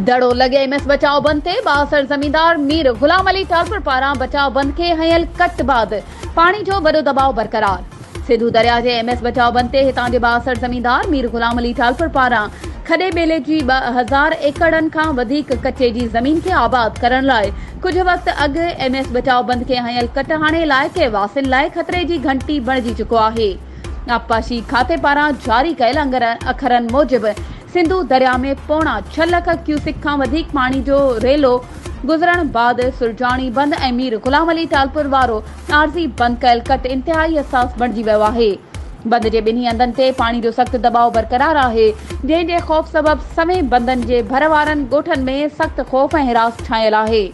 दड़ो लगे एमएस बचाव बंद ते बासर जमींदार मीर गुलाम अली टालपुर पारा बचाव बंद के हयल कट बाद पानी जो बड़ो दबाव बरकरार। सिंधु दरिया के एमएस बचाव बंद ते हितां जे बासर जमींदार मीर गुलाम अली टालपुर पारा खडे बेले जी 2000 एकड़न खां वधीक कच्चे जी जमीन के आबाद करण लाइ कुछ वक्त अग एमएस बचाव बंद के हयल कट हाणे इलाइके वासिन लाइ खतरे जी घंटी बणजी चुको आहे। आबपाशी खाते पारा जारी कयल अखरन मूजिब सिंधु दरिया में 6.25 लाख क्यूसिक खां वधीक पानी जो रेलो गुजरण बाद सुरजानी बंद ऐं मीर गुलाम अली टालपुर वारो आरजी बंद कयल कट इंतहाई हसास बणजी वियो आहे। बंद जे ॿिन्ही हंधनि ते पानी जो सख़्त दबाव बरक़रार आहे, जंहिं जे ख़ौफ़ सबब समें बंदनि जे भर वारनि ॻोठनि में सख़्त ख़ौफ़ ऐं हिरास छायल आहे।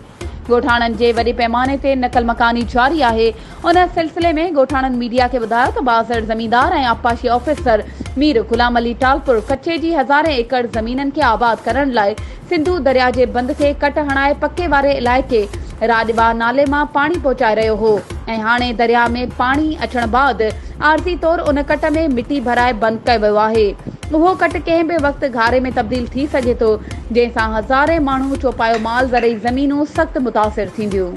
ॻोठाणनि जे वॾे पैमाने ते नकल मकानी जारी आहे। उन सिलसिले में ॻोठाणनि मीडिया खे ॿुधायो त बासर ज़मींदार ऐं आबपाशी ऑफिसर मीर गुलाम अली टालपुर कच्चे जी हज़ारें एकड़ ज़मीननि खे आबाद करण लाइ सिंधु दरिया जे बंद खे कट हणाए पके वारे इलाइक़े राजबा नाले मां पाणी पहुचाए रहियो हो ऐं हाणे दरिया में पाणी अचण बाद आरज़ी तौर उन कट में मिटी भराए बंद कयो वियो आहे। उहो कट कंहिं बि वक़्तु घारे में तब्दील थी सघे थो, जंहिं सां हज़ारे माण्हू चोपायो माल ज़रई ज़मीनूं सख़्त मुतासिर थींदियूं।